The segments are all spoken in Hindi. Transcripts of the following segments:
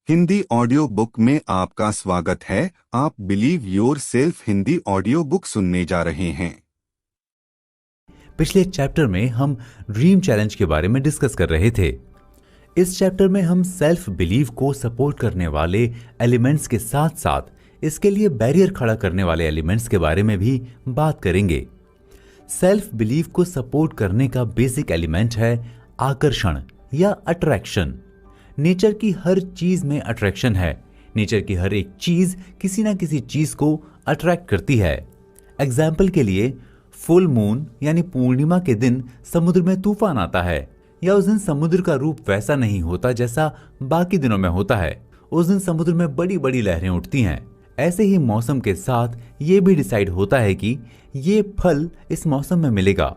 हिंदी ऑडियो बुक में आपका स्वागत है। आप believe your self Hindi audio book सुनने जा रहे हैं। पिछले चैप्टर में हम ड्रीम चैलेंज के बारे में डिस्कस कर रहे थे। इस चैप्टर में हम सेल्फ बिलीव को सपोर्ट करने वाले एलिमेंट्स के साथ साथ इसके लिए बैरियर खड़ा करने वाले एलिमेंट्स के बारे में भी बात करेंगे। सेल्फ बिलीव को सपोर्ट करने का बेसिक एलिमेंट है आकर्षण या अट्रैक्शन। नेचर की हर चीज में अट्रैक्शन है। नेचर की हर एक चीज किसी ना किसी चीज को अट्रैक्ट करती है। एग्जाम्पल के लिए फुल मून यानी पूर्णिमा के दिन समुद्र में तूफान आता है, या उस दिन समुद्र का रूप वैसा नहीं होता जैसा बाकी दिनों में होता है। उस दिन समुद्र में बड़ी बड़ी लहरें उठती हैं। ऐसे ही मौसम के साथ ये भी डिसाइड होता है कि ये फल इस मौसम में मिलेगा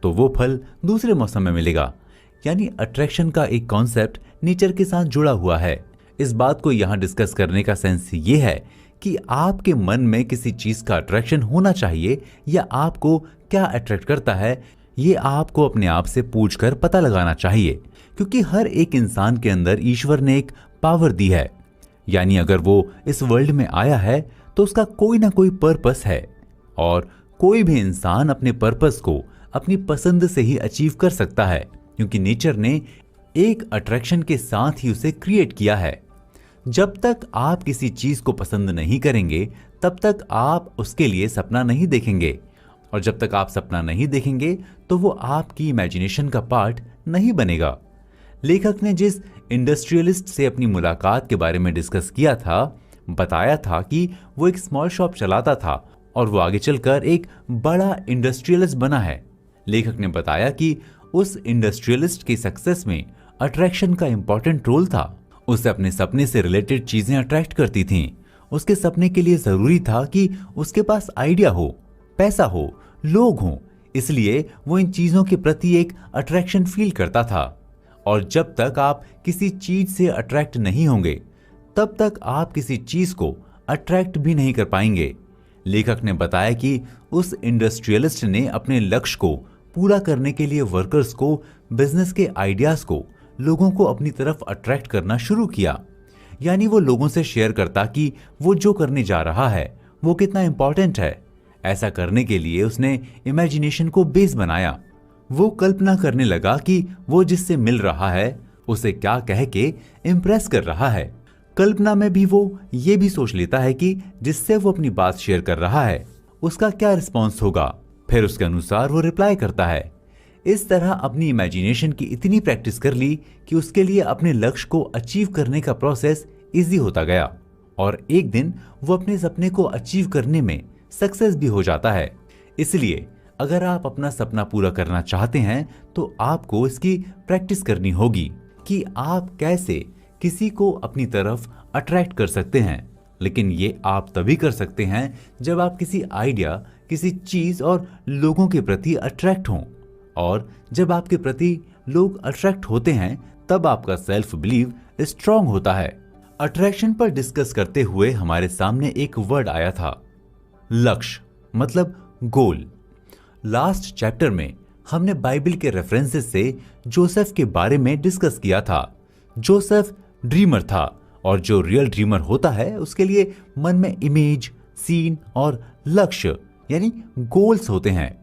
तो वो फल दूसरे मौसम में मिलेगा। यानी अट्रैक्शन का एक कॉन्सेप्ट नेचर के साथ जुड़ा हुआ है। इस बात को यहाँ डिस्कस करने का सेंस ये है कि आपके मन में किसी चीज का अट्रैक्शन होना चाहिए या आपको क्या अट्रैक्ट करता है, ये आपको अपने आप से पूछकर पता लगाना चाहिए। क्योंकि हर एक इंसान के अंदर ईश्वर ने एक पावर दी है। यानी अगर वो इस वर्ल्ड में आया है तो उसका कोई ना कोई पर्पस है, और कोई भी इंसान अपने पर्पस को अपनी पसंद से ही अचीव कर सकता है, क्योंकि नेचर ने एक अट्रैक्शन के साथ ही उसे क्रिएट किया है। जब तक आप किसी चीज को पसंद नहीं करेंगे तब तक आप उसके लिए सपना नहीं देखेंगे, और जब तक आप सपना नहीं देखेंगे तो वो आपकी इमेजिनेशन का पार्ट नहीं बनेगा। लेखक ने जिस इंडस्ट्रियलिस्ट से अपनी मुलाकात के बारे में डिस्कस किया था, बताया था कि वो एक स्मॉल शॉप चलाता था और वो आगे चलकर एक बड़ा इंडस्ट्रियलिस्ट बना है। लेखक ने बताया कि उस इंडस्ट्रियलिस्ट के सक्सेस में अट्रैक्शन का इंपॉर्टेंट रोल था। उसे अपने सपने से रिलेटेड चीजें अट्रैक्ट करती थीं। उसके सपने के लिए जरूरी था कि उसके पास आइडिया हो, पैसा हो, लोग हों। इसलिए वो इन चीजों के प्रति एक अट्रैक्शन फील करता था। और जब तक आप किसी चीज से अट्रैक्ट नहीं होंगे तब तक आप किसी चीज को अट्रैक्ट भी नहीं कर पाएंगे। लेखक ने बताया कि उस इंडस्ट्रियलिस्ट ने अपने लक्ष्य को पूरा करने के लिए वर्कर्स को, बिजनेस के आइडियाज को, लोगों को अपनी तरफ अट्रैक्ट करना शुरू किया। यानी वो लोगों से शेयर करता कि वो जो करने जा रहा है वो कितना इंपॉर्टेंट है। ऐसा करने के लिए उसने इमेजिनेशन को बेस बनाया। वो कल्पना करने लगा कि वो जिससे मिल रहा है उसे क्या कह के इम्प्रेस कर रहा है। कल्पना में भी वो ये भी सोच लेता है कि जिससे वो अपनी बात शेयर कर रहा है उसका क्या रिस्पॉन्स होगा, फिर उसके अनुसार वो रिप्लाई करता है। इस तरह अपनी इमेजिनेशन की इतनी प्रैक्टिस कर ली कि उसके लिए अपने लक्ष्य को अचीव करने का प्रोसेस इजी होता गया, और एक दिन वो अपने सपने को अचीव करने में सक्सेस भी हो जाता है। इसलिए अगर आप अपना सपना पूरा करना चाहते हैं तो आपको इसकी प्रैक्टिस करनी होगी कि आप कैसे किसी को अपनी तरफ अट्रैक्ट कर सकते हैं। लेकिन ये आप तभी कर सकते हैं जब आप किसी आइडिया, किसी चीज और लोगों के प्रति अट्रैक्ट हों। और जब आपके प्रति लोग अट्रैक्ट होते हैं तब आपका सेल्फ बिलीव स्ट्रांग होता है। अट्रैक्शन पर डिस्कस करते हुए हमारे सामने एक वर्ड आया था, लक्ष्य, मतलब गोल। लास्ट चैप्टर में हमने बाइबल के रेफरेंसेस से जोसेफ के बारे में डिस्कस किया था। जोसेफ ड्रीमर था, और जो रियल ड्रीमर होता है उसके लिए मन में इमेज, सीन और लक्ष्य यानी गोल्स होते हैं।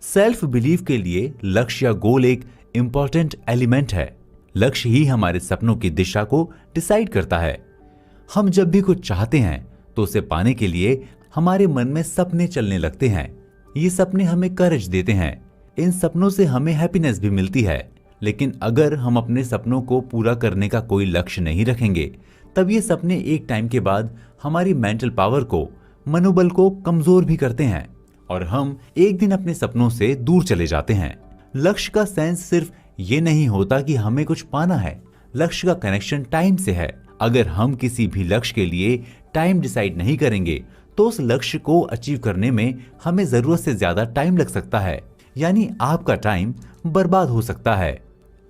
सेल्फ बिलीव के लिए लक्ष्य या गोल एक इंपॉर्टेंट एलिमेंट है। लक्ष्य ही हमारे सपनों की दिशा को डिसाइड करता है। हम जब भी कुछ चाहते हैं तो उसे पाने के लिए हमारे मन में सपने चलने लगते हैं। ये सपने हमें करेज देते हैं। इन सपनों से हमें हैप्पीनेस भी मिलती है। लेकिन अगर हम अपने सपनों को पूरा करने का कोई लक्ष्य नहीं रखेंगे तब ये सपने एक टाइम के बाद हमारी मेंटल पावर को, मनोबल को कमजोर भी करते हैं, और हम एक दिन अपने सपनों से दूर चले जाते हैं। लक्ष्य का सेंस सिर्फ ये नहीं होता कि हमें कुछ पाना है। लक्ष्य का कनेक्शन टाइम से है। अगर हम किसी भी लक्ष्य के लिए टाइम डिसाइड नहीं करेंगे तो उस लक्ष्य को अचीव करने में हमें जरूरत से ज्यादा टाइम लग सकता है। यानी आपका टाइम बर्बाद हो सकता है।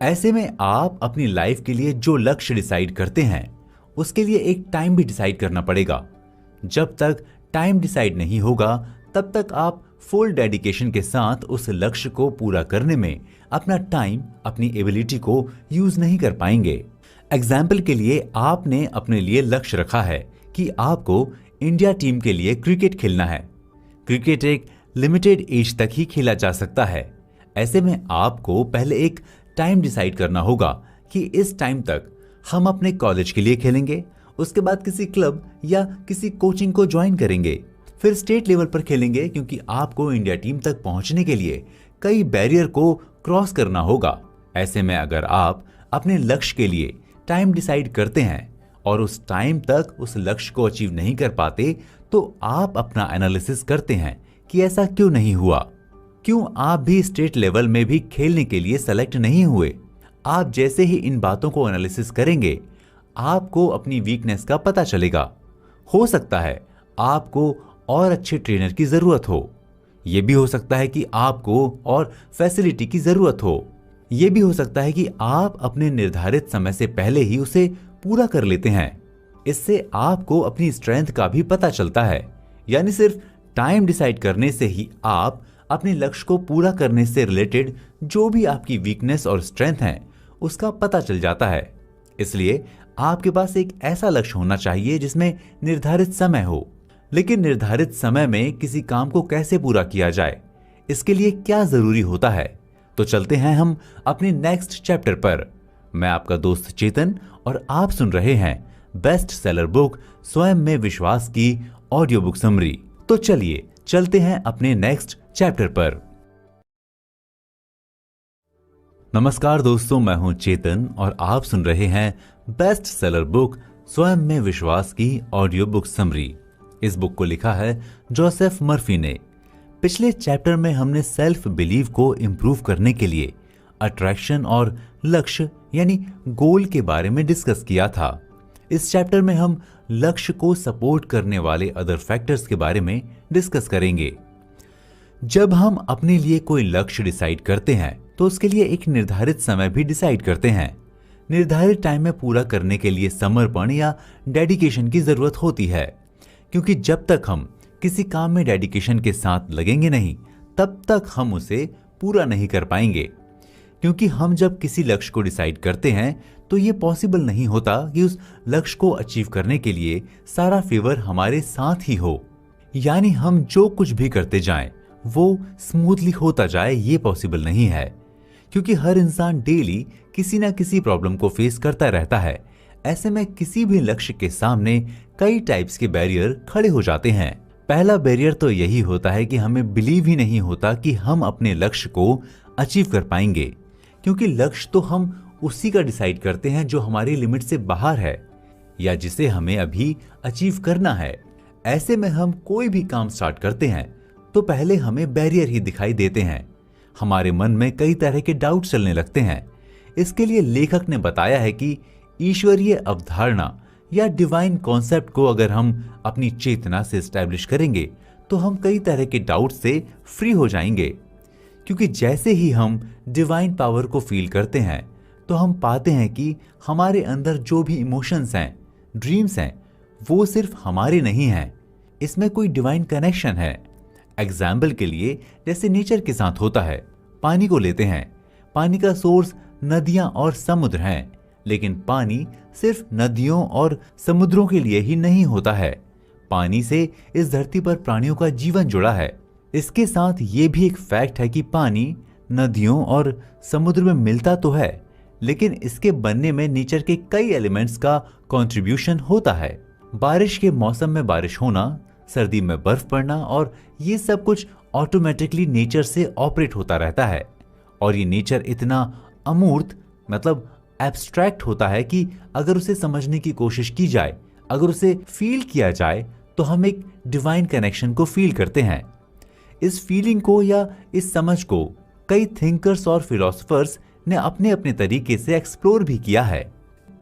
ऐसे में आप अपनी लाइफ के लिए जो लक्ष्य डिसाइड करते हैं उसके लिए एक टाइम भी डिसाइड करना पड़ेगा। जब तक टाइम डिसाइड नहीं होगा तब तक आप फुल डेडिकेशन के साथ उस लक्ष्य को पूरा करने में अपना टाइम, अपनी एबिलिटी को यूज नहीं कर पाएंगे। एग्जाम्पल के लिए आपने अपने लिए लक्ष्य रखा है कि आपको इंडिया टीम के लिए क्रिकेट खेलना है। क्रिकेट एक लिमिटेड एज तक ही खेला जा सकता है। ऐसे में आपको पहले एक टाइम डिसाइड करना होगा कि इस टाइम तक हम अपने कॉलेज के लिए खेलेंगे, उसके बाद किसी क्लब या किसी कोचिंग को ज्वाइन करेंगे, फिर स्टेट लेवल पर खेलेंगे, क्योंकि आपको इंडिया टीम तक पहुंचने के लिए कई बैरियर को क्रॉस करना होगा। ऐसे में अगर आप अपने लक्ष्य के लिए टाइम डिसाइड करते हैं और उस टाइम तक उस लक्ष्य को अचीव नहीं कर पाते, तो आप अपना एनालिसिस करते हैं कि ऐसा क्यों नहीं हुआ, क्यों आप भी स्टेट लेवल में भी खेलने के लिए सेलेक्ट नहीं हुए। आप जैसे ही इन बातों को एनालिसिस करेंगे, आपको अपनी वीकनेस का पता चलेगा। हो सकता है आपको और अच्छे ट्रेनर की जरूरत हो, यह भी हो सकता है कि आपको और फैसिलिटी की जरूरत हो, यह भी हो सकता है कि आप अपने निर्धारित समय से पहले ही उसे पूरा कर लेते हैं। इससे आपको अपनी स्ट्रेंथ का भी पता चलता है। यानी सिर्फ टाइम डिसाइड करने से ही आप अपने लक्ष्य को पूरा करने से रिलेटेड जो भी आपकी वीकनेस और स्ट्रेंथ है उसका पता चल जाता है। इसलिए आपके पास एक ऐसा लक्ष्य होना चाहिए जिसमें निर्धारित समय हो। लेकिन निर्धारित समय में किसी काम को कैसे पूरा किया जाए, इसके लिए क्या जरूरी होता है, तो चलते हैं हम अपने नेक्स्ट चैप्टर पर। मैं आपका दोस्त चेतन और आप सुन रहे हैं बेस्ट सेलर बुक स्वयं में विश्वास की ऑडियो बुक समरी। तो चलिए चलते हैं अपने नेक्स्ट चैप्टर पर। नमस्कार दोस्तों, मैं हूं चेतन और आप सुन रहे हैं बेस्ट सेलर बुक स्वयं में विश्वास की ऑडियो बुक समरी। इस बुक को लिखा है जोसेफ मर्फी ने। पिछले चैप्टर में हमने सेल्फ बिलीव को इंप्रूव करने के लिए अट्रैक्शन और लक्ष्य यानी गोल के बारे में डिस्कस किया था। इस चैप्टर में हम लक्ष्य को सपोर्ट करने वाले अदर फैक्टर्स के बारे में डिस्कस करेंगे। जब हम अपने लिए कोई लक्ष्य डिसाइड करते हैं तो उसके लिए एक निर्धारित समय भी डिसाइड करते हैं। निर्धारित टाइम में पूरा करने के लिए समर्पण या डेडिकेशन की जरूरत होती है, क्योंकि जब तक हम किसी काम में डेडिकेशन के साथ लगेंगे नहीं, तब तक हम उसे पूरा नहीं कर पाएंगे। क्योंकि हम जब किसी लक्ष्य को डिसाइड करते हैं तो ये पॉसिबल नहीं होता कि उस लक्ष्य को अचीव करने के लिए सारा फेवर हमारे साथ ही हो, यानी हम जो कुछ भी करते जाएं वो स्मूथली होता जाए, ये पॉसिबल नहीं है। क्योंकि हर इंसान डेली किसी ना किसी प्रॉब्लम को फेस करता रहता है। ऐसे में किसी भी लक्ष्य के सामने कई टाइप्स के बैरियर खड़े हो जाते हैं। पहला बैरियर तो यही होता है कि हमें बिलीव ही नहीं होता कि हम अपने लक्ष्य को अचीव कर पाएंगे, क्योंकि लक्ष्य तो हम उसी का डिसाइड करते हैं जो हमारी लिमिट से बाहर है या जिसे हमें अभी अचीव करना है। ऐसे में हम कोई भी काम स्टार्ट करते हैं तो पहले हमें बैरियर ही दिखाई देते हैं। हमारे मन में कई तरह के डाउट चलने लगते हैं। इसके लिए लेखक ने बताया है कि ईश्वरीय अवधारणा या डिवाइन कॉन्सेप्ट को अगर हम अपनी चेतना से एस्टैब्लिश करेंगे तो हम कई तरह के डाउट से फ्री हो जाएंगे। क्योंकि जैसे ही हम डिवाइन पावर को फील करते हैं तो हम पाते हैं कि हमारे अंदर जो भी इमोशंस हैं, ड्रीम्स हैं, वो सिर्फ हमारे नहीं हैं, इसमें कोई डिवाइन कनेक्शन है। एग्जाम्पल के लिए जैसे नेचर के साथ होता है, पानी को लेते हैं। पानी का सोर्स नदियां और समुद्र हैं, लेकिन पानी सिर्फ नदियों और समुद्रों के लिए ही नहीं होता है। पानी से इस धरती पर प्राणियों का जीवन जुड़ा है। इसके साथ ये भी एक फैक्ट है कि पानी नदियों और समुद्र में मिलता तो है, लेकिन इसके बनने में नेचर के कई एलिमेंट्स का कंट्रीब्यूशन होता है। बारिश के मौसम में बारिश होना, सर्दी में बर्फ पड़ना, और ये सब कुछ ऑटोमेटिकली नेचर से ऑपरेट होता रहता है। और ये नेचर इतना अमूर्त मतलब एब्स्ट्रैक्ट होता है कि अगर उसे समझने की कोशिश की जाए, अगर उसे फील किया जाए, तो हम एक डिवाइन कनेक्शन को फील करते हैं। इस फीलिंग को या इस समझ को कई थिंकर्स और फिलोसोफर्स ने अपने अपने तरीके से एक्सप्लोर भी किया है।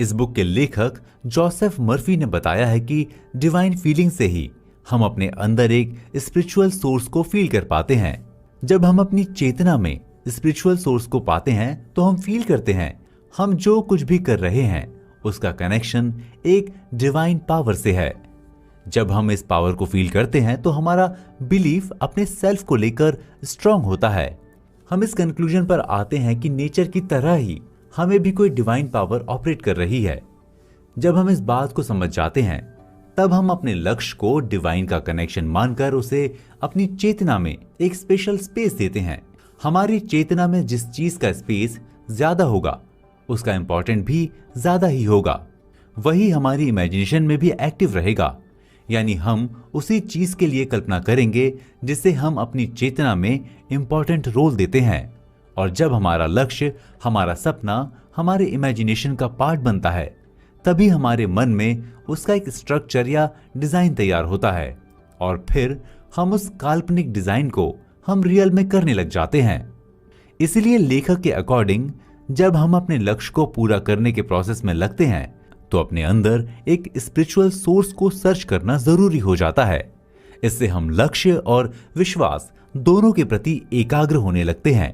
इस बुक के लेखक जोसेफ मर्फी ने बताया है कि डिवाइन फीलिंग से ही हम अपने अंदर एक स्पिरिचुअल सोर्स को फील कर पाते हैं। जब हम अपनी चेतना में स्पिरिचुअल सोर्स को पाते हैं तो हम फील करते हैं हम जो कुछ भी कर रहे हैं उसका कनेक्शन एक डिवाइन पावर से है। जब हम इस पावर को फील करते हैं तो हमारा बिलीफ अपने सेल्फ को लेकर स्ट्रांग होता है। हम इस कंक्लूजन पर आते हैं कि नेचर की तरह ही हमें भी कोई डिवाइन पावर ऑपरेट कर रही है। जब हम इस बात को समझ जाते हैं तब हम अपने लक्ष्य को डिवाइन का कनेक्शन मानकर उसे अपनी चेतना में एक स्पेशल स्पेस देते हैं। हमारी चेतना में जिस चीज का स्पेस ज्यादा होगा उसका इंपॉर्टेंट भी ज्यादा ही होगा, वही हमारी इमेजिनेशन में भी एक्टिव रहेगा। यानी हम उसी चीज के लिए कल्पना करेंगे जिसे हम अपनी चेतना में इंपॉर्टेंट रोल देते हैं। और जब हमारा लक्ष्य, हमारा सपना हमारे इमेजिनेशन का पार्ट बनता है तभी हमारे मन में उसका एक स्ट्रक्चर या डिजाइन तैयार होता है और फिर हम उस काल्पनिक डिजाइन को हम रियल में करने लग जाते हैं। इसलिए लेखक के अकॉर्डिंग जब हम अपने लक्ष्य को पूरा करने के प्रोसेस में लगते हैं तो अपने अंदर एक स्पिरिचुअल सोर्स को सर्च करना जरूरी हो जाता है। इससे हम लक्ष्य और विश्वास दोनों के प्रति एकाग्र होने लगते हैं।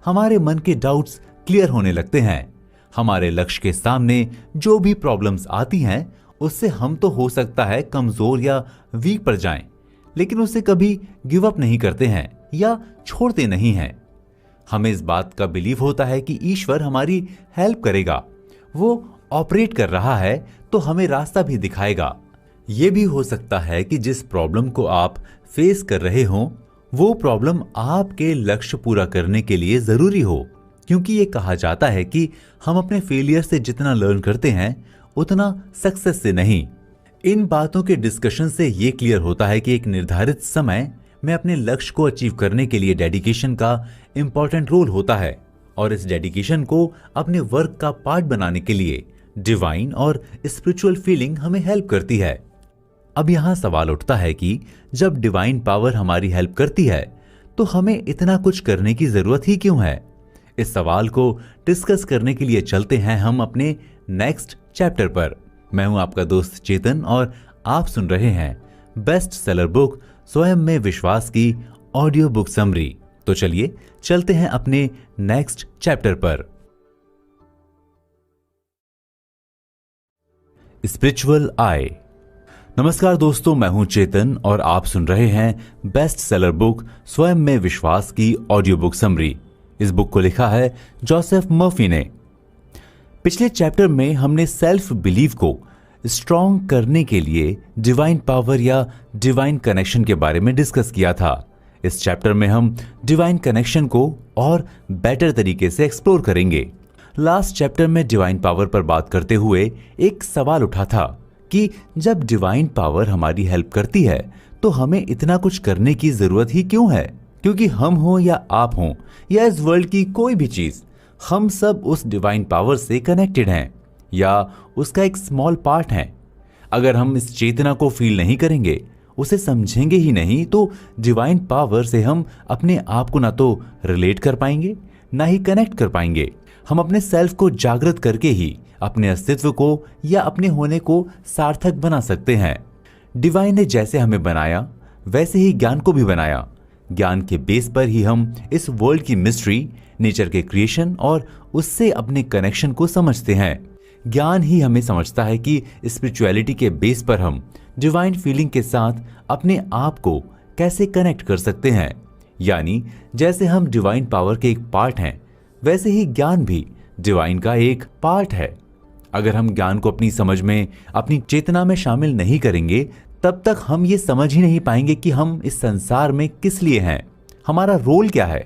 हमारे मन के डाउट्स क्लियर होने लगते हैं। हमारे लक्ष्य के सामने जो भी प्रॉब्लम्स आती हैं उससे हम तो हो सकता है कमजोर या वीक पड़ जाएं, लेकिन उसे कभी गिव अप नहीं करते हैं या छोड़ते नहीं हैं। हमें इस बात का बिलीव होता है कि ईश्वर हमारी हेल्प करेगा, वो ऑपरेट कर रहा है तो हमें रास्ता भी दिखाएगा। यह भी हो सकता है कि जिस प्रॉब्लम को आप फेस कर रहे हो वो प्रॉब्लम आपके लक्ष्य पूरा करने के लिए जरूरी हो, क्योंकि ये कहा जाता है कि हम अपने फेलियर से जितना लर्न करते हैं उतना सक्सेस से नहीं। इन बातों के डिस्कशन से ये क्लियर होता है कि एक निर्धारित समय में अपने लक्ष्य को अचीव करने के लिए डेडिकेशन का इंपॉर्टेंट रोल होता है और इस डेडिकेशन को अपने वर्क का पार्ट बनाने के लिए डिवाइन और स्पिरिचुअल फीलिंग हमें हेल्प करती है। अब यहां सवाल उठता है कि जब डिवाइन पावर हमारी हेल्प करती है तो हमें इतना कुछ करने की जरूरत ही क्यों है? इस सवाल को डिस्कस करने के लिए चलते हैं हम अपने नेक्स्ट चैप्टर पर। मैं हूं आपका दोस्त चेतन और आप सुन रहे हैं बेस्ट सेलर बुक स्वयं में विश्वास की ऑडियो बुक समरी। तो चलिए चलते हैं अपने नेक्स्ट चैप्टर पर। स्पिरिचुअल आई। नमस्कार दोस्तों, मैं हूं चेतन और आप सुन रहे हैं बेस्ट सेलर बुक स्वयं में विश्वास की ऑडियो बुक समरी। इस बुक को लिखा है जोसेफ मर्फी ने। पिछले चैप्टर में हमने सेल्फ बिलीव को स्ट्रॉन्ग करने के लिए डिवाइन पावर या डिवाइन कनेक्शन के बारे में डिस्कस किया था। इस चैप्टर में हम डिवाइन कनेक्शन को और बेटर तरीके से एक्सप्लोर करेंगे। लास्ट चैप्टर में डिवाइन पावर पर बात करते हुए एक सवाल उठा था कि जब डिवाइन पावर हमारी हेल्प करती है तो हमें इतना कुछ करने की जरूरत ही क्यों है? क्योंकि हम हो या आप हो या इस वर्ल्ड की कोई भी चीज, हम सब उस डिवाइन पावर से कनेक्टेड हैं या उसका एक स्मॉल पार्ट हैं। अगर हम इस चेतना को फील नहीं करेंगे, उसे समझेंगे ही नहीं, तो डिवाइन पावर से हम अपने आप को ना तो रिलेट कर पाएंगे ना ही कनेक्ट कर पाएंगे। हम अपने सेल्फ को जागृत करके ही अपने अस्तित्व को या अपने होने को सार्थक बना सकते हैं। डिवाइन ने जैसे हमें बनाया वैसे ही ज्ञान को भी बनाया। ज्ञान के बेस पर ही हम इस वर्ल्ड की मिस्ट्री, नेचर के क्रिएशन और उससे अपने कनेक्शन को समझते हैं। ज्ञान ही हमें समझता है कि स्पिरिचुअलिटी के बेस पर हम डिवाइन फीलिंग के साथ अपने आप को कैसे कनेक्ट कर सकते हैं। यानी जैसे हम डिवाइन पावर के एक पार्ट हैं, वैसे ही ज्ञान भी डिवाइन का एक पार्ट है। अगर हम ज्ञान को अपनी समझ में, अपनी चेतना में शामिल नहीं करेंगे, तब तक हम ये समझ ही नहीं पाएंगे कि हम इस संसार में किस लिए हैं, हमारा रोल क्या है।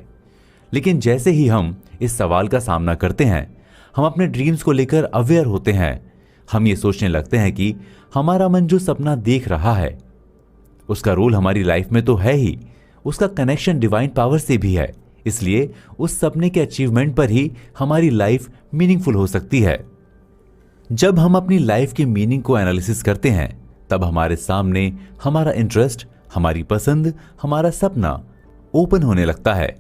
लेकिन जैसे ही हम इस सवाल का सामना करते हैं, हम अपने ड्रीम्स को लेकर अवेयर होते हैं। हम ये सोचने लगते हैं कि हमारा मन जो सपना देख रहा है उसका रोल हमारी लाइफ में तो है ही, उसका कनेक्शन डिवाइन पावर से भी है। इसलिए उस सपने के अचीवमेंट पर ही हमारी लाइफ मीनिंगफुल हो सकती है। जब हम अपनी लाइफ के मीनिंग को एनालिसिस करते हैं तब हमारे सामने हमारा इंटरेस्ट, हमारी पसंद, हमारा सपना ओपन होने लगता है।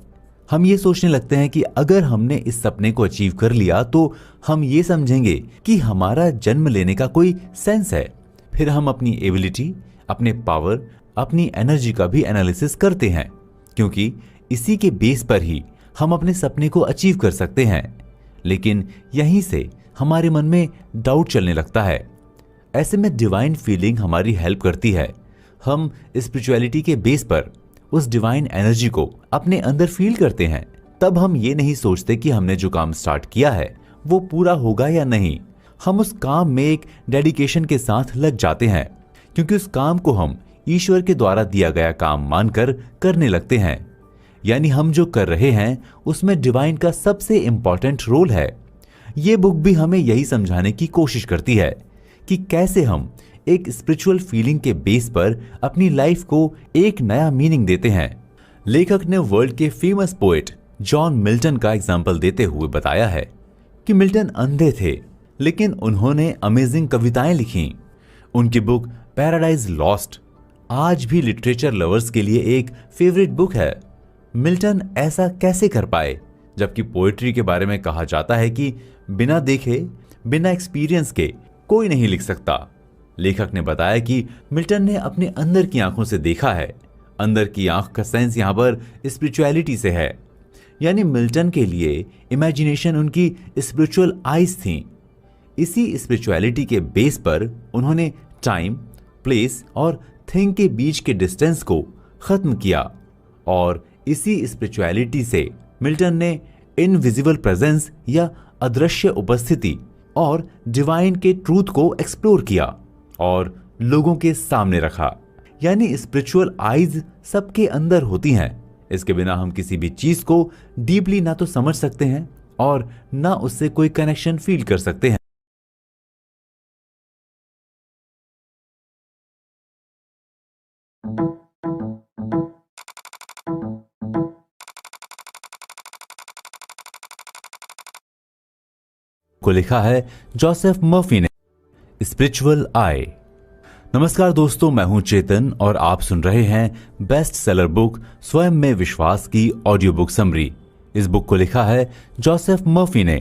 हम ये सोचने लगते हैं कि अगर हमने इस सपने को अचीव कर लिया तो हम ये समझेंगे कि हमारा जन्म लेने का कोई सेंस है। फिर हम अपनी एबिलिटी, अपने पावर, अपनी एनर्जी का भी एनालिसिस करते हैं, क्योंकि इसी के बेस पर ही हम अपने सपने को अचीव कर सकते हैं। लेकिन यहीं से हमारे मन में डाउट चलने लगता है। ऐसे में डिवाइन फीलिंग हमारी हेल्प करती है। हम स्पिरिचुअलिटी के बेस पर उस डिवाइन एनर्जी को अपने अंदर फील करते हैं। तब हम ये नहीं सोचते कि हमने जो काम स्टार्ट किया है वो पूरा होगा या नहीं। हम उस काम में एक डेडिकेशन के साथ लग जाते हैं, क्योंकि उस काम को हम ईश्वर के द्वारा दिया गया काम मानकर करने लगते हैं। यानी हम जो कर रहे हैं उसमें डिवाइन का सबसे इंपॉर्टेंट रोल है। ये बुक भी हमें यही समझाने की कोशिश करती है कि कैसे हम एक स्पिरिचुअल फीलिंग के बेस पर अपनी लाइफ को एक नया मीनिंग देते हैं। लेखक ने वर्ल्ड के फेमस पोएट जॉन मिल्टन का एग्जाम्पल देते हुए बताया है कि मिल्टन अंधे थे, लेकिन उन्होंने अमेजिंग कविताएं लिखी। उनकी बुक पैराडाइज लॉस्ट आज भी लिटरेचर लवर्स के लिए एक फेवरेट बुक है। मिल्टन ऐसा कैसे कर पाए, जबकि पोएट्री के बारे में कहा जाता है कि बिना देखे, बिना एक्सपीरियंस के कोई नहीं लिख सकता। लेखक ने बताया कि मिल्टन ने अपने अंदर की आंखों से देखा है। अंदर की आंख का सेंस यहां पर स्पिरिचुअलिटी से है। यानी मिल्टन के लिए इमेजिनेशन उनकी स्पिरिचुअल आइज थी। इसी स्पिरिचुअलिटी के बेस पर उन्होंने टाइम, प्लेस और थिंग के बीच के डिस्टेंस को खत्म किया, और इसी स्पिरिचुअलिटी से मिल्टन ने इनविजिबल प्रेजेंस या अदृश्य उपस्थिति और डिवाइन के ट्रूथ को एक्सप्लोर किया और लोगों के सामने रखा। यानी स्पिरिचुअल आइज सबके अंदर होती हैं। इसके बिना हम किसी भी चीज को डीपली ना तो समझ सकते हैं और ना उससे कोई कनेक्शन फील कर सकते हैं। को लिखा है जोसेफ मर्फी ने, स्पिरिचुअल आई। नमस्कार दोस्तों, मैं हूं चेतन और आप सुन रहे हैं बेस्ट सेलर बुक स्वयं में विश्वास की ऑडियो बुक समरी। इस बुक को लिखा है जोसेफ मर्फी ने।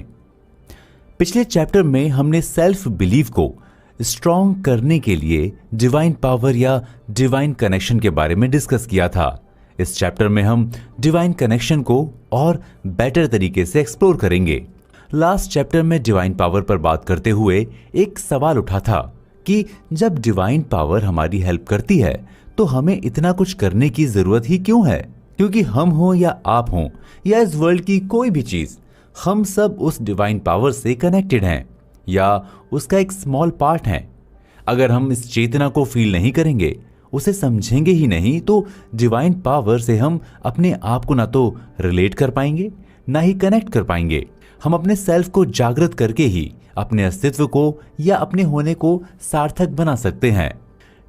पिछले चैप्टर में हमने सेल्फ बिलीव को स्ट्रॉन्ग करने के लिए डिवाइन पावर या डिवाइन कनेक्शन के बारे में डिस्कस किया था। इस चैप्टर में हम डिवाइन कनेक्शन को और बेटर तरीके से एक्सप्लोर करेंगे। लास्ट चैप्टर में डिवाइन पावर पर बात करते हुए एक सवाल उठा था कि जब डिवाइन पावर हमारी हेल्प करती है तो हमें इतना कुछ करने की जरूरत ही क्यों है? क्योंकि हम हों या आप हों या इस वर्ल्ड की कोई भी चीज, हम सब उस डिवाइन पावर से कनेक्टेड हैं या उसका एक स्मॉल पार्ट हैं। अगर हम इस चेतना को फील नहीं करेंगे, उसे समझेंगे ही नहीं, तो डिवाइन पावर से हम अपने आप को ना तो रिलेट कर पाएंगे, ना ही कनेक्ट कर पाएंगे। हम अपने सेल्फ को जागृत करके ही अपने अस्तित्व को या अपने होने को सार्थक बना सकते हैं।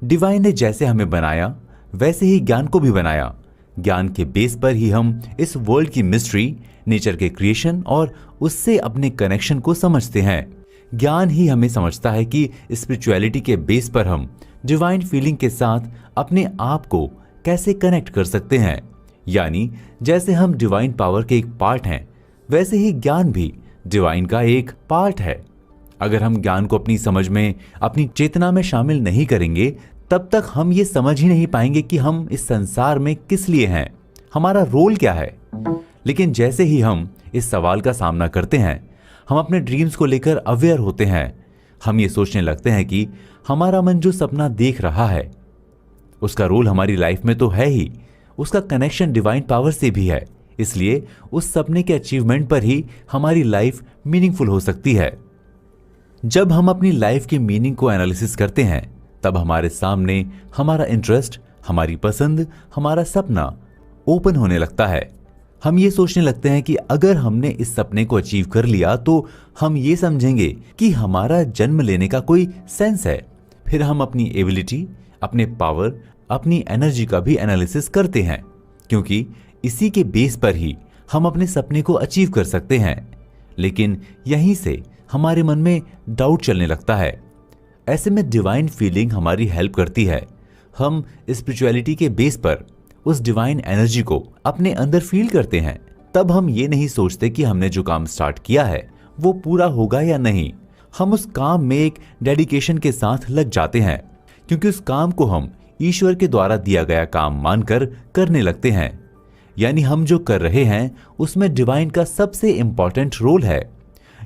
डिवाइन ने जैसे हमें बनाया वैसे ही ज्ञान को भी बनाया। ज्ञान के बेस पर ही हम इस वर्ल्ड की मिस्ट्री, नेचर के क्रिएशन और उससे अपने कनेक्शन को समझते हैं। ज्ञान ही हमें समझता है कि स्पिरिचुअलिटी के बेस पर हम डिवाइन फीलिंग के साथ अपने आप को कैसे कनेक्ट कर सकते हैं। यानी जैसे हम डिवाइन पावर के एक पार्ट हैं, वैसे ही ज्ञान भी डिवाइन का एक पार्ट है। अगर हम ज्ञान को अपनी समझ में, अपनी चेतना में शामिल नहीं करेंगे, तब तक हम ये समझ ही नहीं पाएंगे कि हम इस संसार में किस लिए हैं, हमारा रोल क्या है। लेकिन जैसे ही हम इस सवाल का सामना करते हैं, हम अपने ड्रीम्स को लेकर अवेयर होते हैं। हम ये सोचने लगते हैं कि हमारा मन जो सपना देख रहा है उसका रोल हमारी लाइफ में तो है ही, उसका कनेक्शन डिवाइन पावर से भी है। इसलिए उस सपने के अचीवमेंट पर ही हमारी लाइफ मीनिंगफुल हो सकती है। जब हम अपनी लाइफ के मीनिंग को एनालिसिस करते हैं, तब हमारे सामने हमारा इंटरेस्ट, हमारी पसंद, हमारा सपना ओपन होने लगता है। हम ये सोचने लगते हैं कि अगर हमने इस सपने को अचीव कर लिया तो हम ये समझेंगे कि हमारा जन्म लेने का कोई सेंस है। फिर हम अपनी एबिलिटी, अपने पावर, अपनी एनर्जी का भी एनालिसिस करते हैं, क्योंकि इसी के बेस पर ही हम अपने सपने को अचीव कर सकते हैं। लेकिन यहीं से हमारे मन में डाउट चलने लगता है। ऐसे में डिवाइन फीलिंग हमारी हेल्प करती है। हम स्पिरिचुअलिटी के बेस पर उस डिवाइन एनर्जी को अपने अंदर फील करते हैं। तब हम ये नहीं सोचते कि हमने जो काम स्टार्ट किया है वो पूरा होगा या नहीं। हम उस काम में एक डेडिकेशन के साथ लग जाते हैं, क्योंकि उस काम को हम ईश्वर के द्वारा दिया गया काम मानकर करने लगते हैं। यानी हम जो कर रहे हैं उसमें डिवाइन का सबसे इंपॉर्टेंट रोल है।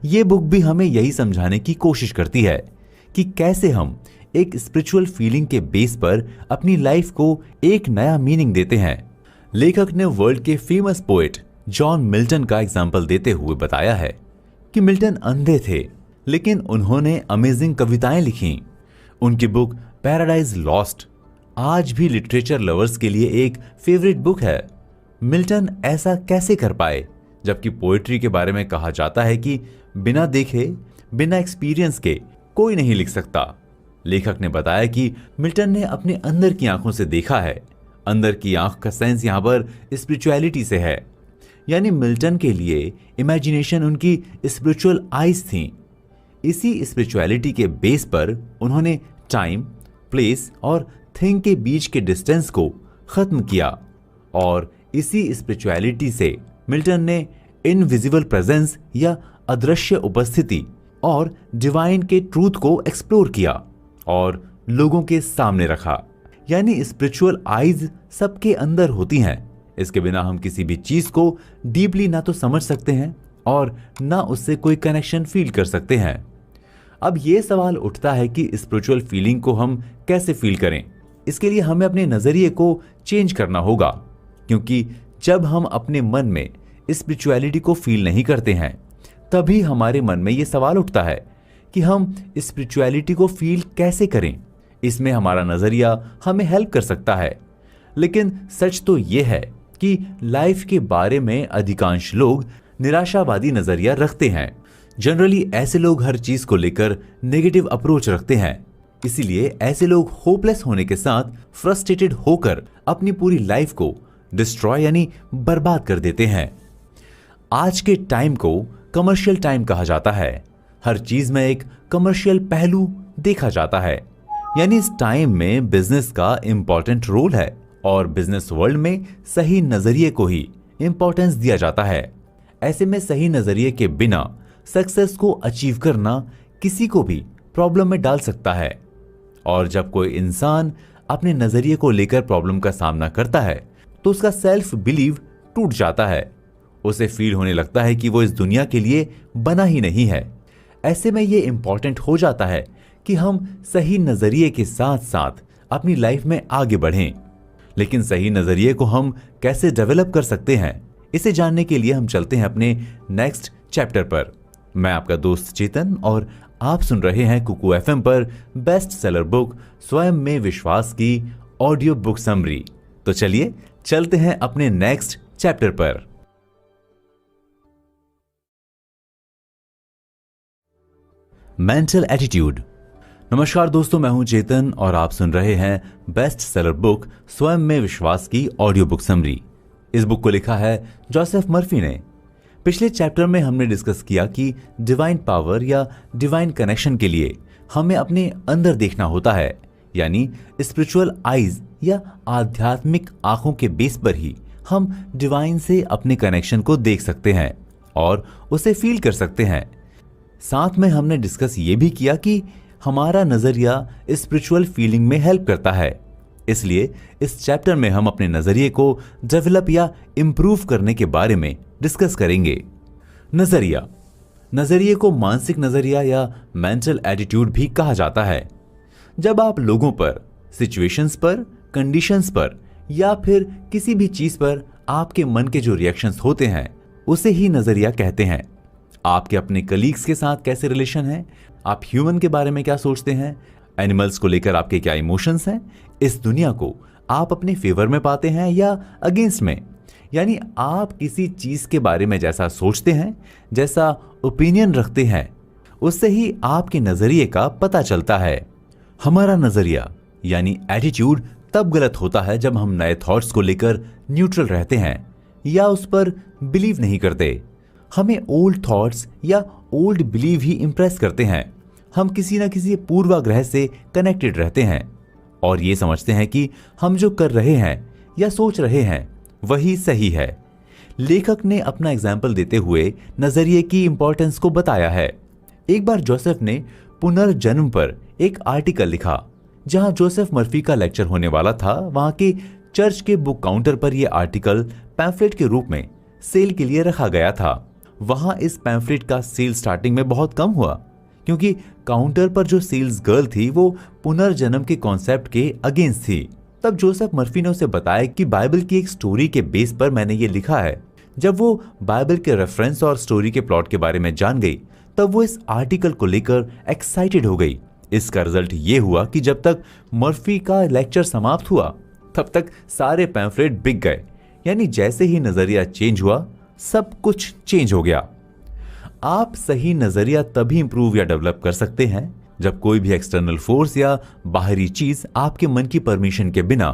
ये बुक भी हमें यही समझाने की कोशिश करती है कि कैसे हम एक स्पिरिचुअल फीलिंग के बेस पर अपनी लाइफ को एक नया मीनिंग देते हैं। लेखक ने वर्ल्ड के फेमस पोएट जॉन मिल्टन का एग्जाम्पल देते हुए बताया है कि मिल्टन अंधे थे, लेकिन उन्होंने अमेजिंग कविताएं लिखी। उनकी बुक पैराडाइज लॉस्ट आज भी लिटरेचर लवर्स के लिए एक फेवरेट बुक है। मिल्टन ऐसा कैसे कर पाए, जबकि पोएट्री के बारे में कहा जाता है कि बिना देखे, बिना एक्सपीरियंस के कोई नहीं लिख सकता। लेखक ने बताया कि मिल्टन ने अपने अंदर की आंखों से देखा है। अंदर की आंख का सेंस यहां पर स्पिरिचुअलिटी से है, यानी मिल्टन के लिए इमेजिनेशन उनकी स्पिरिचुअल आइज थी। इसी स्पिरिचुअलिटी के बेस पर उन्होंने टाइम, प्लेस और थिंग के बीच के डिस्टेंस को खत्म किया, और इसी स्पिरिचुअलिटी से मिल्टन ने इनविजिबल प्रेजेंस या अदृश्य उपस्थिति और डिवाइन के ट्रूथ को एक्सप्लोर किया और लोगों के सामने रखा। यानी स्पिरिचुअल आइज सबके अंदर होती हैं। इसके बिना हम किसी भी चीज को डीपली ना तो समझ सकते हैं और ना उससे कोई कनेक्शन फील कर सकते हैं। अब यह सवाल उठता है कि स्पिरिचुअल फीलिंग को हम कैसे फील करें। इसके लिए हमें अपने नजरिए को चेंज करना होगा, क्योंकि जब हम अपने मन में स्पिरिचुअलिटी को फील नहीं करते हैं, तभी हमारे मन में यह सवाल उठता है कि हम स्पिरिचुअलिटी को फील कैसे करें। इसमें हमारा नजरिया हमें हेल्प कर सकता है। लेकिन सच तो यह है कि लाइफ के बारे में अधिकांश लोग निराशावादी नजरिया रखते हैं। जनरली ऐसे लोग हर चीज को लेकर नेगेटिव अप्रोच रखते हैं। इसीलिए ऐसे लोग होपलेस होने के साथ फ्रस्ट्रेटेड होकर अपनी पूरी लाइफ को डिस्ट्रॉय यानी बर्बाद कर देते हैं। आज के टाइम को कमर्शियल टाइम कहा जाता है। हर चीज में एक कमर्शियल पहलू देखा जाता है, यानी इस टाइम में बिजनेस का इंपॉर्टेंट रोल है और बिजनेस वर्ल्ड में सही नजरिए को ही इंपॉर्टेंस दिया जाता है। ऐसे में सही नजरिए के बिना सक्सेस को अचीव करना किसी को भी प्रॉब्लम में डाल सकता है। और जब कोई इंसान अपने नजरिए को लेकर प्रॉब्लम का सामना करता है तो उसका सेल्फ बिलीव टूट जाता है। उसे फील होने लगता है कि वो इस दुनिया के लिए बना ही नहीं है। ऐसे में ये इंपॉर्टेंट हो जाता है कि हम सही नजरिए के साथ साथ अपनी लाइफ में आगे बढ़ें। लेकिन सही नजरिए को हम कैसे डेवलप कर सकते हैं, इसे जानने के लिए हम चलते हैं अपने नेक्स्ट चैप्टर पर। मैं आपका दोस्त चेतन और आप सुन रहे हैं कुकू एफएम पर बेस्ट सेलर बुक स्वयं में विश्वास की ऑडियो बुक समरी। तो चलिए चलते हैं अपने नेक्स्ट चैप्टर पर। Mental attitude. नमस्कार दोस्तों, मैं हूं चेतन और आप सुन रहे हैं बेस्ट सेलर बुक स्वयं में विश्वास की ऑडियो बुक समरी। इस बुक को लिखा है जोसेफ मर्फी ने। पिछले चैप्टर में हमने डिस्कस किया कि डिवाइन पावर या डिवाइन कनेक्शन के लिए हमें अपने अंदर देखना होता है, यानी स्पिरिचुअल आइज या आध्यात्मिक आंखों के बेस पर ही हम डिवाइन से अपने कनेक्शन को देख सकते हैं और उसे फील कर सकते हैं। साथ में हमने डिस्कस ये भी किया कि हमारा नजरिया स्पिरिचुअल फीलिंग में हेल्प करता है। इसलिए इस चैप्टर में हम अपने नजरिए को डेवलप या इंप्रूव करने के बारे में डिस्कस करेंगे। नजरिया। नजरिए को मानसिक नजरिया या मेंटल एटीट्यूड भी कहा जाता है। जब आप लोगों पर, सिचुएशंस पर, कंडीशंस पर या फिर किसी भी चीज पर आपके मन के जो रिएक्शंस होते हैं, उसे ही नजरिया कहते हैं। आपके अपने कलीग्स के साथ कैसे रिलेशन है, आप ह्यूमन के बारे में क्या सोचते हैं, एनिमल्स को लेकर आपके क्या इमोशंस हैं, इस दुनिया को आप अपने फेवर में पाते हैं या अगेंस्ट में, यानी आप किसी चीज के बारे में जैसा सोचते हैं, जैसा ओपिनियन रखते हैं, उससे ही आपके नजरिए का पता चलता है। हमारा नजरिया यानी एटीट्यूड तब गलत होता है जब हम नए थॉट्स को लेकर न्यूट्रल रहते हैं या उस पर बिलीव नहीं करते। हमें ओल्ड थॉट्स या ओल्ड बिलीव ही इंप्रेस करते हैं। हम किसी न किसी पूर्वाग्रह से कनेक्टेड रहते हैं और ये समझते हैं कि हम जो कर रहे हैं या सोच रहे हैं वही सही है। लेखक ने अपना एग्जाम्पल देते हुए नजरिए की इंपॉर्टेंस को बताया है। एक बार जोसेफ ने पुनर्जन्म पर एक आर्टिकल लिखा। जहां जोसेफ मर्फी का लेक्चर होने वाला था, वहां के चर्च के बुक काउंटर पर यह आर्टिकल पैम्फलेट के रूप में सेल के लिए रखा गया था। वहां इस पैम्फलेट का सेल स्टार्टिंग में बहुत कम हुआ, क्योंकि काउंटर पर जो सेल्स गर्ल थी वो पुनर्जन्म के कॉन्सेप्ट के अगेंस्ट थी। तब जोसेफ मर्फी ने उसे बताया कि बाइबल की एक स्टोरी के बेस पर मैंने ये लिखा है, जब वो बाइबल के रेफरेंस और स्टोरी के प्लॉट के बारे में जान गई तब वो इस आर्टिकल को लेकर एक्साइटेड हो गई। इसका रिजल्ट ये हुआ कि जब तक मर्फी का लेक्चर समाप्त हुआ तब तक सारे पैम्फलेट बिक गए। यानी जैसे ही नजरिया चेंज हुआ सब कुछ चेंज हो गया। आप सही नजरिया तभी इंप्रूव या डेवलप कर सकते हैं जब कोई भी एक्सटर्नल फोर्स या बाहरी चीज आपके मन की परमिशन के बिना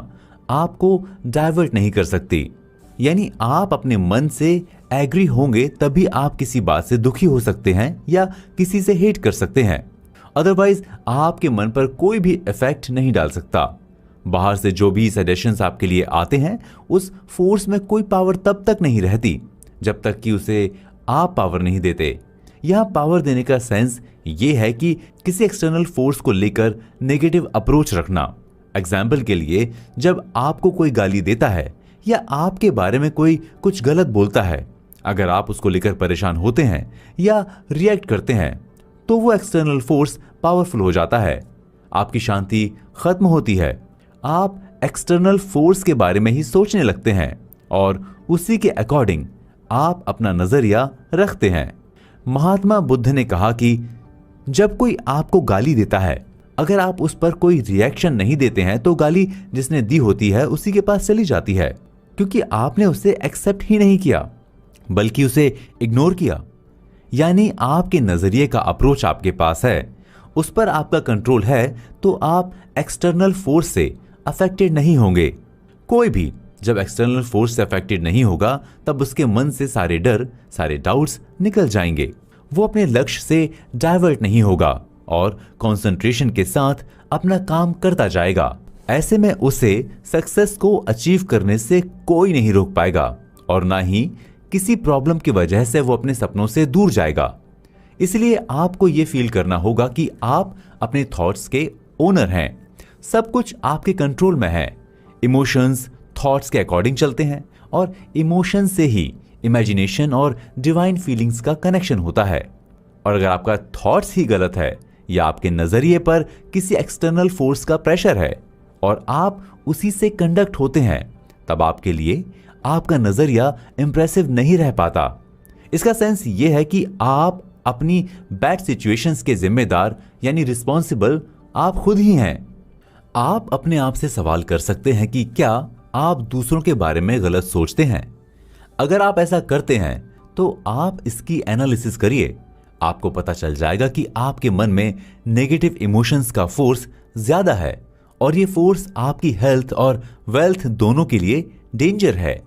आपको डाइवर्ट नहीं कर सकती। यानी आप अपने मन से एग्री होंगे तभी आप किसी बात से दुखी हो सकते हैं या किसी से हेट कर सकते हैं। अदरवाइज आपके मन पर कोई भी इफेक्ट नहीं डाल सकता। बाहर से जो भी सजेशंस आपके लिए आते हैं उस फोर्स में कोई पावर तब तक नहीं रहती जब तक कि उसे आप पावर नहीं देते। यहां पावर देने का सेंस ये है कि किसी एक्सटर्नल फोर्स को लेकर नेगेटिव अप्रोच रखना। एग्जाम्पल के लिए, जब आपको कोई गाली देता है या आपके बारे में कोई कुछ गलत बोलता है, अगर आप उसको लेकर परेशान होते हैं या रिएक्ट करते हैं तो वो एक्सटर्नल फोर्स पावरफुल हो जाता है, आपकी शांति खत्म होती है, आप एक्सटर्नल फोर्स के बारे में ही सोचने लगते हैं और उसी के अकॉर्डिंग आप अपना नजरिया रखते हैं। महात्मा बुद्ध ने कहा कि जब कोई आपको गाली देता है, अगर आप उस पर कोई रिएक्शन नहीं देते हैं तो गाली जिसने दी होती है उसी के पास चली जाती है, क्योंकि आपने उसे एक्सेप्ट ही नहीं किया बल्कि उसे इग्नोर किया। यानी आपके नजरिए का अप्रोच आपके पास है, उस पर आपका कंट्रोल है, तो आप एक्सटर्नल फोर्स से अफेक्टेड नहीं होंगे। कोई भी जब एक्सटर्नल फोर्स से अफेक्टेड नहीं होगा तब उसके मन से सारे डर, सारे डाउट्स निकल जाएंगे। वो अपने लक्ष्य से डाइवर्ट नहीं होगा और कंसंट्रेशन के साथ अपना काम करता जाएगा। ऐसे में उसे सक्सेस को अचीव करने से कोई नहीं रोक पाएगा और ना ही किसी प्रॉब्लम की वजह से वो अपने सपनों से दूर जाएगा। इसलिए आपको ये फील करना होगा कि आप अपने थॉट्स के ओनर हैं। सब कुछ आपके कंट्रोल में है। इमोशंस थॉट्स के अकॉर्डिंग चलते हैं और इमोशन से ही इमेजिनेशन और डिवाइन फीलिंग्स का कनेक्शन होता है। और अगर आपका थॉट्स ही गलत है या आपके नजरिए पर किसी एक्सटर्नल फोर्स का प्रेशर है और आप उसी से कंडक्ट होते हैं, तब आपके लिए आपका नजरिया इंप्रेसिव नहीं रह पाता। इसका सेंस ये है कि आप अपनी बैड सिचुएशंस के जिम्मेदार यानी रिस्पॉन्सिबल आप खुद ही हैं। आप अपने आप से सवाल कर सकते हैं कि क्या आप दूसरों के बारे में गलत सोचते हैं। अगर आप ऐसा करते हैं तो आप इसकी एनालिसिस करिए। आपको पता चल जाएगा कि आपके मन में नेगेटिव इमोशंस का फोर्स ज्यादा है और ये फोर्स आपकी हेल्थ और वेल्थ दोनों के लिए डेंजर है।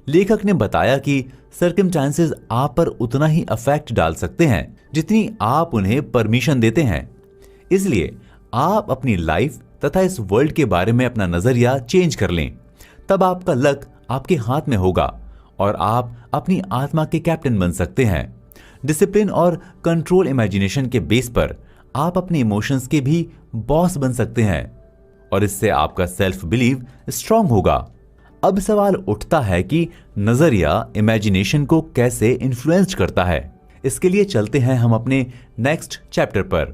लेखक ने बताया कि सर्कमस्टांसेस आप पर उतना ही अफेक्ट डाल सकते हैं जितनी आप उन्हें परमिशन देते हैं। इसलिए आप अपनी लाइफ तथा इस वर्ल्ड के बारे में अपना नजरिया चेंज कर लें, तब आपका लक आपके हाथ में होगा और आप अपनी आत्मा के कैप्टन बन सकते हैं। डिसिप्लिन और कंट्रोल इमेजिनेशन के बेस पर आप अपने इमोशंस के भी बॉस बन सकते हैं और इससे आपका सेल्फ बिलीव स्ट्रांग होगा। अब सवाल उठता है कि नजरिया इमेजिनेशन को कैसे इन्फ्लुएंस करता है। इसके लिए चलते हैं हम अपने नेक्स्ट चैप्टर पर।